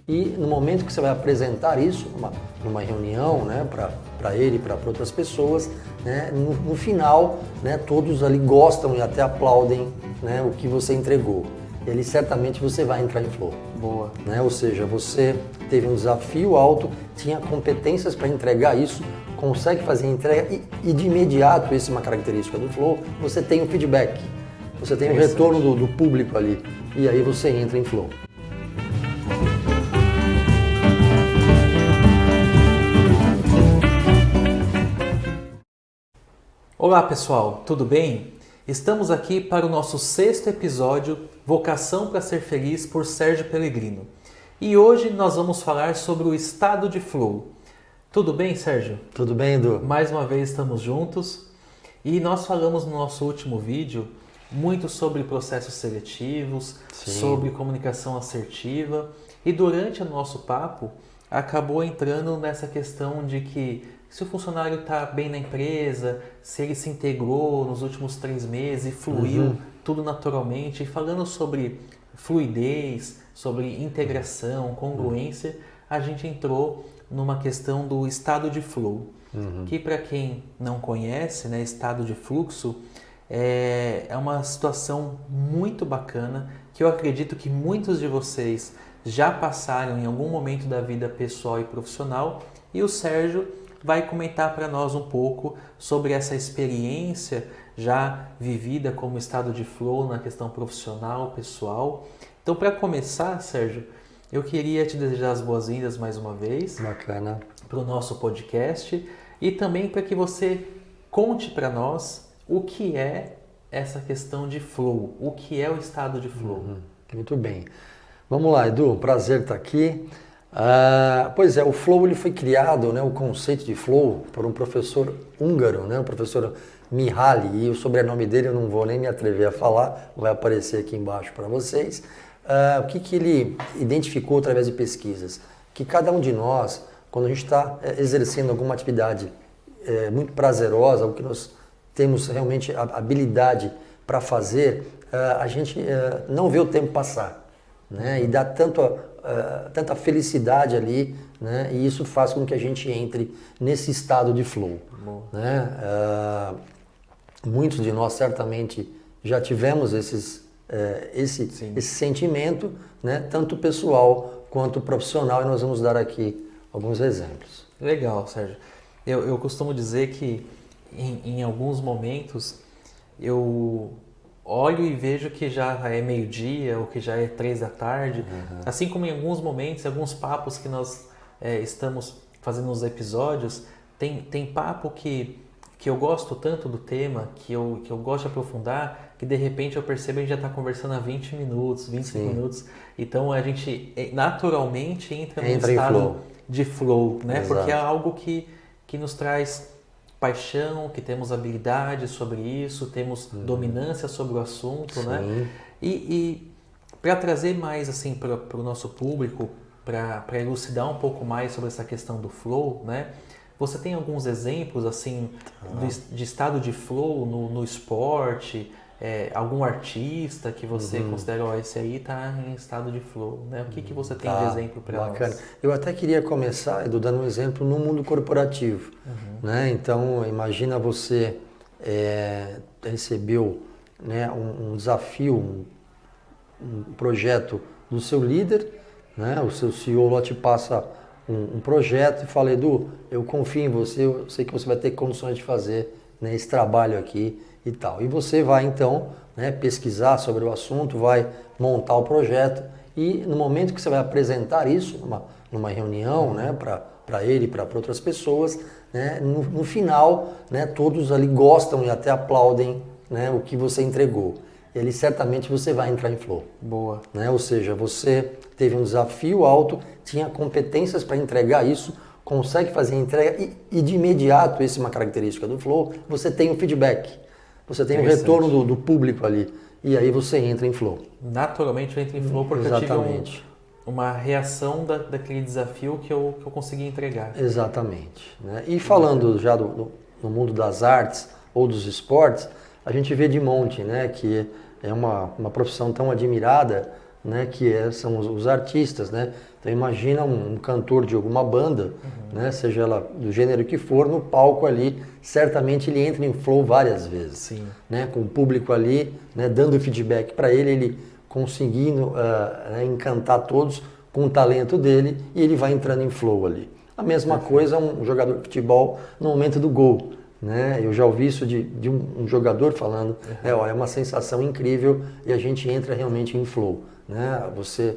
E no momento que você vai apresentar isso, numa reunião, né, para ele e para outras pessoas, né, no final, né, todos ali gostam e até aplaudem, né, o que você entregou. E ali certamente você vai entrar em flow. Boa. Né? Ou seja, você teve um desafio alto, tinha competências para entregar isso, consegue fazer a entrega e de imediato, essa é uma característica do flow, você tem o feedback, você tem o retorno do público ali e aí você entra em flow. Olá pessoal, tudo bem? Estamos aqui para o nosso 6º episódio, Vocação para Ser Feliz, por Sérgio Pellegrino. E hoje nós vamos falar sobre o estado de flow. Tudo bem, Sérgio? Tudo bem, Edu? Mais uma vez estamos juntos e nós falamos no nosso último vídeo muito sobre processos seletivos, sobre comunicação assertiva e durante o nosso papo acabou entrando nessa questão de que se o funcionário está bem na empresa, se ele se integrou nos últimos 3 meses e fluiu tudo naturalmente, e falando sobre fluidez, sobre integração, congruência, a gente entrou numa questão do estado de flow, que para quem não conhece, né, estado de fluxo, é uma situação muito bacana que eu acredito que muitos de vocês já passaram em algum momento da vida pessoal e profissional, e o Sérgio vai comentar para nós um pouco sobre essa experiência já vivida como estado de flow na questão profissional, pessoal. Então, para começar, Sérgio, eu queria te desejar as boas-vindas mais uma vez. Bacana. Para o nosso podcast e também para que você conte para nós o que é essa questão de flow, o que é o estado de flow. Muito bem. Vamos lá, Edu, prazer estar aqui. Pois é, o flow ele foi criado, né, o conceito de flow, por um professor húngaro, né, o professor Mihaly, e o sobrenome dele eu não vou nem me atrever a falar, vai aparecer aqui embaixo para vocês. O que ele identificou através de pesquisas? Que cada um de nós, quando a gente está exercendo alguma atividade muito prazerosa, o que nós temos realmente a habilidade para fazer, a gente não vê o tempo passar, né, e dá tanta felicidade ali, né? E isso faz com que a gente entre nesse estado de flow. Né? Muitos de nós certamente já tivemos esse sentimento, né? Tanto pessoal quanto profissional, e nós vamos dar aqui alguns exemplos. Legal, Sérgio. Eu costumo dizer que em alguns momentos eu olho e vejo que já é meio-dia ou que já é 3 da tarde. Assim como em alguns momentos, alguns papos que nós estamos fazendo nos episódios, tem papo que eu gosto tanto do tema, que eu gosto de aprofundar, que de repente eu percebo que a gente já está conversando há 20 minutos, 25 minutos. Então a gente naturalmente entra num estado de flow, né? Exato. Porque é algo que nos traz paixão, que temos habilidade sobre isso, temos dominância sobre o assunto, né? E para trazer mais assim para o nosso público, para elucidar um pouco mais sobre essa questão do flow, né? Você tem alguns exemplos assim de estado de flow no esporte, algum artista que você considera, esse aí está em estado de flow, né? O que você tem de exemplo para nós? Eu até queria começar, Edu, dando um exemplo no mundo corporativo, né? Então, imagina você recebeu, né, um desafio, um projeto do seu líder, né? O seu CEO lá te passa um projeto e fala: Edu, eu confio em você, eu sei que você vai ter condições de fazer, né, esse trabalho aqui e tal. E você vai então, né, pesquisar sobre o assunto, vai montar o projeto e no momento que você vai apresentar isso numa reunião, né, para ele e para outras pessoas, né, no final, né, todos ali gostam e até aplaudem, né, o que você entregou. E ali certamente você vai entrar em flow. Boa. Né? Ou seja, você teve um desafio alto, tinha competências para entregar isso, consegue fazer a entrega e de imediato, essa é uma característica do flow, você tem o feedback, você tem o retorno do público ali e aí você entra em flow. Naturalmente eu entro em flow porque Exatamente. eu tive uma reação daquele desafio que eu consegui entregar. Exatamente. Né? E falando já no mundo das artes ou dos esportes, a gente vê de monte, né, que é uma profissão tão admirada, né, que são os artistas, né? Então imagina um cantor de alguma banda, né, seja ela do gênero que for, no palco ali, certamente ele entra em flow várias vezes, Sim. né, com o público ali, né, dando feedback para ele conseguindo encantar todos com o talento dele e ele vai entrando em flow ali. A mesma coisa um jogador de futebol no momento do gol. Né? Eu já ouvi isso de um jogador falando, é uma sensação incrível e a gente entra realmente em flow. Né? Você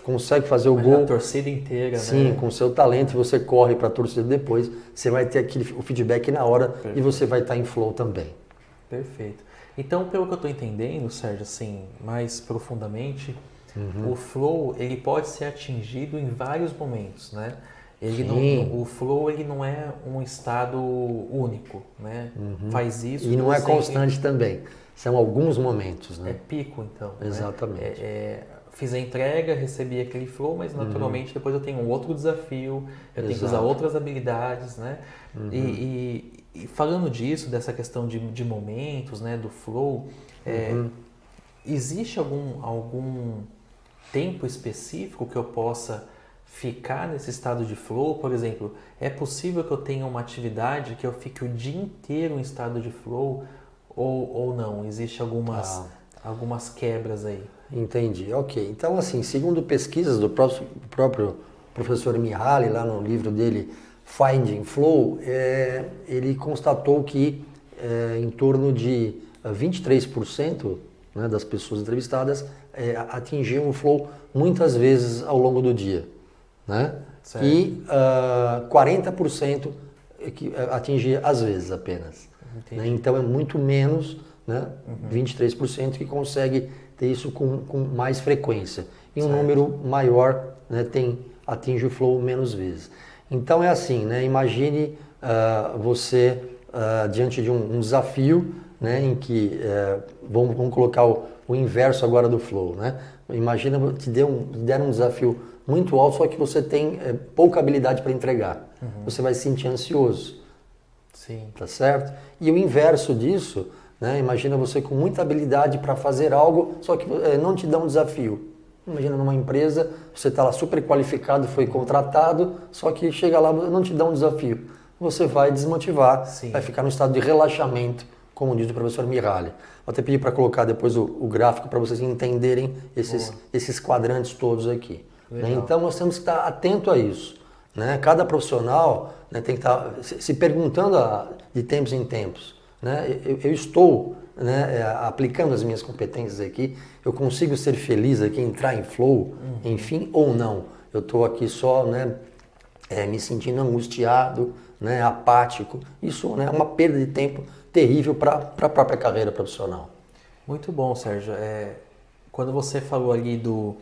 consegue fazer o gol. A torcida inteira, sim, né? com o seu talento, você corre para a torcida depois, você vai ter o feedback na hora. Perfeito. E você vai estar em flow também. Perfeito. Então, pelo que eu estou entendendo, Sérgio, assim, mais profundamente, o flow ele pode ser atingido em vários momentos, né? O flow ele não é um estado único, né? Faz isso. E não é constante também. São alguns momentos, né? É pico, então. Exatamente. Né? Fiz a entrega, recebi aquele flow, mas naturalmente depois eu tenho um outro desafio, eu tenho que usar outras habilidades, né? E falando disso, dessa questão de momentos, né? Do flow, existe algum tempo específico que eu possa ficar nesse estado de flow? Por exemplo, é possível que eu tenha uma atividade que eu fique o dia inteiro em estado de flow ou não? Existe algumas quebras aí. Entendi, ok. Então, assim, segundo pesquisas do próprio professor Mihaly, lá no livro dele, Finding Flow, ele constatou que em torno de 23% né, das pessoas entrevistadas atingiam o flow muitas vezes ao longo do dia. Né? E 40% atingia às vezes apenas. Né? Então é muito menos, né? 23% que consegue ter isso com mais frequência. E um número maior, né, atinge o flow menos vezes. Então é assim, né? Imagine você diante de um desafio, né, em que vamos colocar o inverso agora do flow. Né? Imagina te deram um desafio muito alto, só que você tem pouca habilidade para entregar. Você vai se sentir ansioso. Sim. Tá certo? E o inverso disso, né? Imagina você com muita habilidade para fazer algo, só que não te dá um desafio. Imagina numa empresa, você está lá super qualificado, foi contratado, só que chega lá não te dá um desafio. Você vai desmotivar, vai ficar no estado de relaxamento, como diz o professor Mihaly. Vou até pedir para colocar depois o gráfico para vocês entenderem esses quadrantes todos aqui. Né? Então nós temos que estar atento a isso. Né? Cada profissional, né, tem que estar se perguntando de tempos em tempos. Né? Eu estou, né, aplicando as minhas competências aqui, eu consigo ser feliz aqui, entrar em flow, enfim, ou não. Eu estou aqui só, né, me sentindo angustiado, né, apático. Isso, né, é uma perda de tempo terrível para a própria carreira profissional. Muito bom, Sérgio. Quando você falou ali do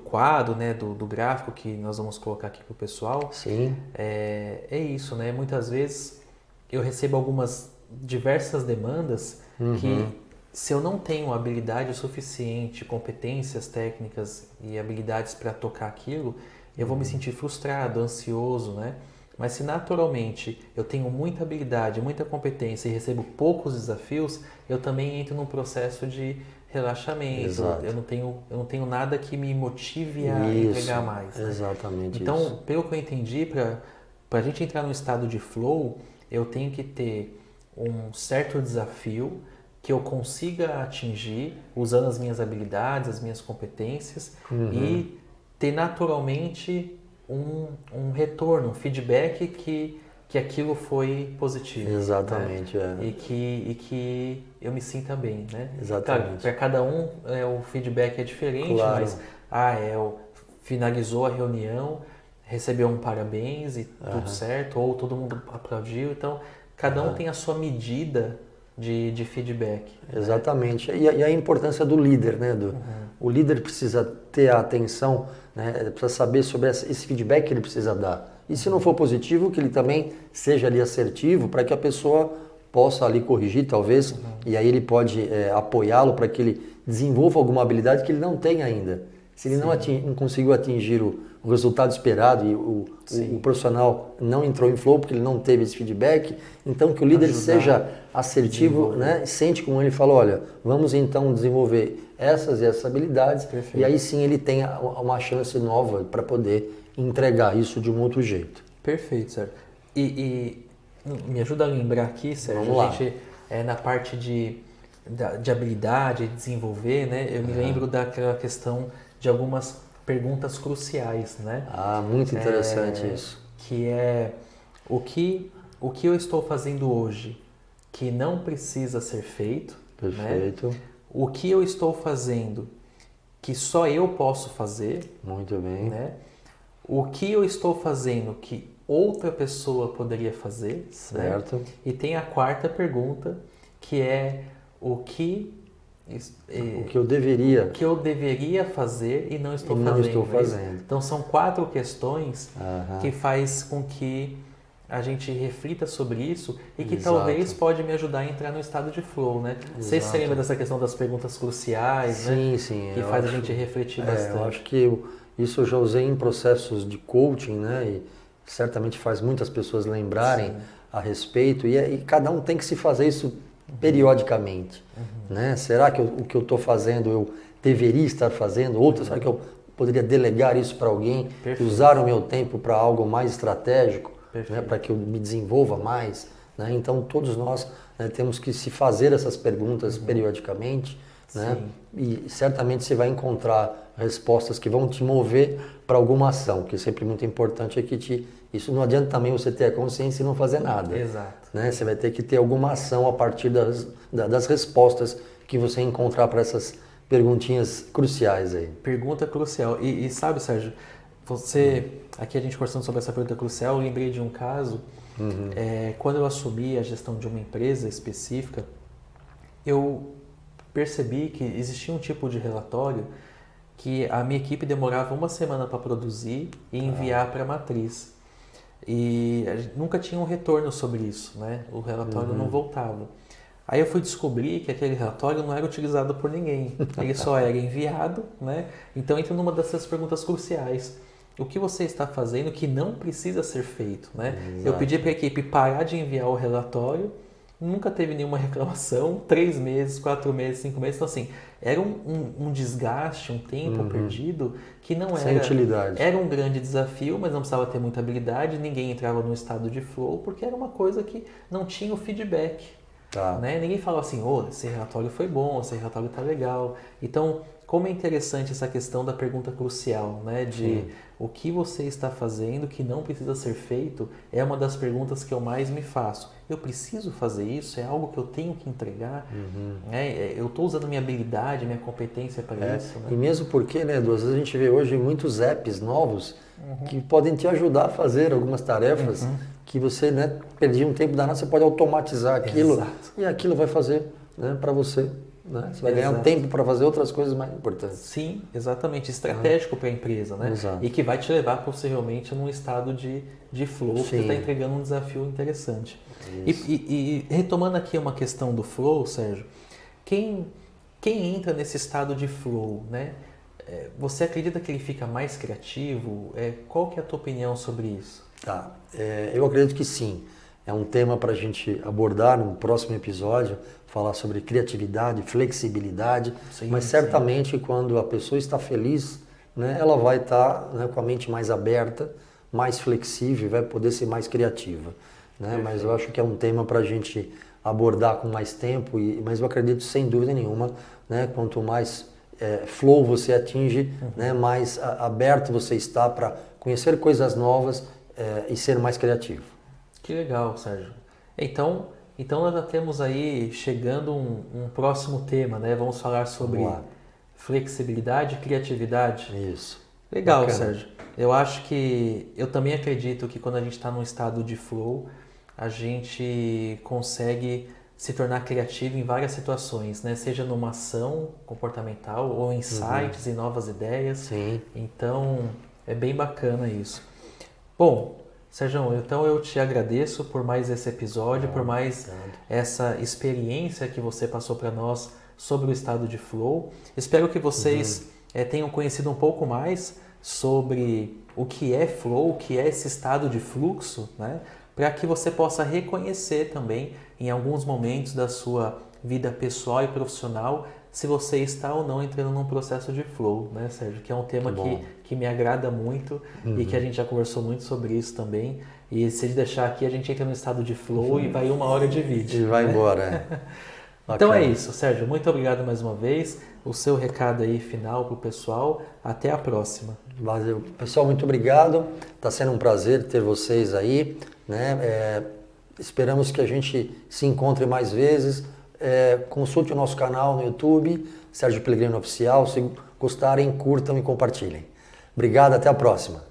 quadro, né, do gráfico que nós vamos colocar aqui para o pessoal. Sim. É isso, né? Muitas vezes eu recebo diversas demandas que se eu não tenho habilidade suficiente, competências técnicas e habilidades para tocar aquilo, eu vou me sentir frustrado, ansioso, né? Mas se naturalmente eu tenho muita habilidade, muita competência e recebo poucos desafios, eu também entro num processo de relaxamento. Exato. Eu não tenho nada que me motive a entregar mais. Né? Exatamente. Então, pelo que eu entendi, para a gente entrar num estado de flow, eu tenho que ter um certo desafio que eu consiga atingir usando as minhas habilidades, as minhas competências e ter naturalmente um retorno, um feedback que aquilo foi positivo. Exatamente. Né? E que eu me sinta bem, né? Exatamente. Para cada um o feedback é diferente, Claro. mas finalizou a reunião, recebeu um parabéns e tudo certo, ou todo mundo aplaudiu, então cada um tem a sua medida de feedback. Exatamente. Né? E a importância do líder, né? O líder precisa ter a atenção, né? Precisa saber sobre esse feedback que ele precisa dar. E se não for positivo, que ele também seja ali assertivo para que a pessoa possa ali corrigir, talvez, e aí ele pode apoiá-lo para que ele desenvolva alguma habilidade que ele não tem ainda, Se ele não conseguiu atingir o resultado esperado e o profissional não entrou em flow porque ele não teve esse feedback, então que o líder seja assertivo, né? Sente como ele falou, olha, vamos então desenvolver essas e essas habilidades. Perfeito. E aí sim ele tem uma chance nova para poder entregar isso de um outro jeito. Perfeito, Sérgio. E me ajuda a lembrar aqui, Sérgio, vamos lá. A gente na parte de habilidade, de desenvolver, né? Eu me lembro daquela questão de algumas perguntas cruciais, né? Muito interessante isso. Que é o que eu estou fazendo hoje que não precisa ser feito. Perfeito. Né? O que eu estou fazendo que só eu posso fazer. Muito bem. Né? O que eu estou fazendo que outra pessoa poderia fazer. Certo. Né? E tem a quarta pergunta, que é o que eu deveria fazer e não estou fazendo. Então são 4 questões que faz com que a gente reflita sobre isso e que talvez pode me ajudar a entrar no estado de flow, né? Você se lembra dessa questão das perguntas cruciais, né? Sim. Que faz a gente refletir bastante. Eu acho que isso eu já usei em processos de coaching, né? E certamente faz muitas pessoas lembrarem a respeito e cada um tem que se fazer isso periodicamente, né? Será que o que eu estou fazendo eu deveria estar fazendo? Será que eu poderia delegar isso para alguém? Usar o meu tempo para algo mais estratégico, né? Para que eu me desenvolva mais, né? Então todos nós, né, temos que se fazer essas perguntas periodicamente, né? E certamente você vai encontrar respostas que vão te mover para alguma ação, que é sempre muito importante isso não adianta também você ter a consciência e não fazer nada. Exato. Né? Você vai ter que ter alguma ação a partir das respostas que você encontrar para essas perguntinhas cruciais aí. Pergunta crucial. E sabe, Sérgio, aqui a gente conversando sobre essa pergunta crucial, eu lembrei de um caso, quando eu assumi a gestão de uma empresa específica, eu percebi que existia um tipo de relatório que a minha equipe demorava 1 semana para produzir e enviar para a matriz. E a gente nunca tinha um retorno sobre isso, né? O relatório não voltava. Aí eu fui descobrir que aquele relatório não era utilizado por ninguém, ele só era enviado, né? Então entra numa dessas perguntas cruciais. O que você está fazendo que não precisa ser feito, né? Eu pedi para a equipe parar de enviar o relatório, nunca teve nenhuma reclamação, 3 meses, 4 meses, 5 meses, então assim, era um desgaste, um tempo perdido que não era... Sem utilidade. Era um grande desafio, mas não precisava ter muita habilidade, ninguém entrava no estado de flow, porque era uma coisa que não tinha o feedback. Né? Ninguém falava assim, esse relatório foi bom, esse relatório está legal. Então, como é interessante essa questão da pergunta crucial, né? De o que você está fazendo que não precisa ser feito, é uma das perguntas que eu mais me faço. Eu preciso fazer isso? É algo que eu tenho que entregar? Eu estou usando minha habilidade, minha competência para isso? Né? E mesmo porque, né, Edu, às vezes a gente vê hoje muitos apps novos que podem te ajudar a fazer algumas tarefas que você, né, perdia um tempo danado, você pode automatizar aquilo e aquilo vai fazer, né, para você. Né? Você vai ganhar um tempo para fazer outras coisas mais importantes. Sim, exatamente. Estratégico para a empresa, né? E que vai te levar possivelmente num estado de flow, que você está entregando um desafio interessante. E retomando aqui uma questão do flow, Sérgio, quem entra nesse estado de flow, né? Você acredita que ele fica mais criativo? Qual que é a tua opinião sobre isso? Eu acredito que sim. É um tema para a gente abordar no próximo episódio, falar sobre criatividade, flexibilidade, mas certamente quando a pessoa está feliz, né, ela vai estar, né, com a mente mais aberta, mais flexível, vai poder ser mais criativa. Né? Mas eu acho que é um tema para a gente abordar com mais tempo, mas eu acredito sem dúvida nenhuma, né, quanto mais flow você atinge, né, mais aberto você está para conhecer coisas novas e ser mais criativo. Que legal, Sérgio. Então nós já temos aí chegando um próximo tema, né? Vamos falar sobre flexibilidade e criatividade. Isso. Legal, bacana. Sérgio. Eu também acredito que quando a gente está num estado de flow, a gente consegue se tornar criativo em várias situações, né? Seja numa ação comportamental ou insights e novas ideias. Sim. Então, é bem bacana isso. Bom, Sérgio, então eu te agradeço por mais esse episódio, por mais essa experiência que você passou para nós sobre o estado de flow. Espero que vocês tenham conhecido um pouco mais sobre o que é flow, o que é esse estado de fluxo, né? Para que você possa reconhecer também em alguns momentos da sua vida pessoal e profissional se você está ou não entrando num processo de flow, né, Sérgio? Que é um tema que me agrada muito e que a gente já conversou muito sobre isso também. E se ele deixar aqui, a gente entra no estado de flow e vai 1 hora de vídeo. E vai né? embora. Então é isso, Sérgio. Muito obrigado mais uma vez. O seu recado aí final para o pessoal. Até a próxima. Valeu. Pessoal, muito obrigado. Está sendo um prazer ter vocês aí, né? Esperamos que a gente se encontre mais vezes. Consulte o nosso canal no YouTube, Sérgio Pellegrino Oficial. Se gostarem, curtam e compartilhem. Obrigado, até a próxima.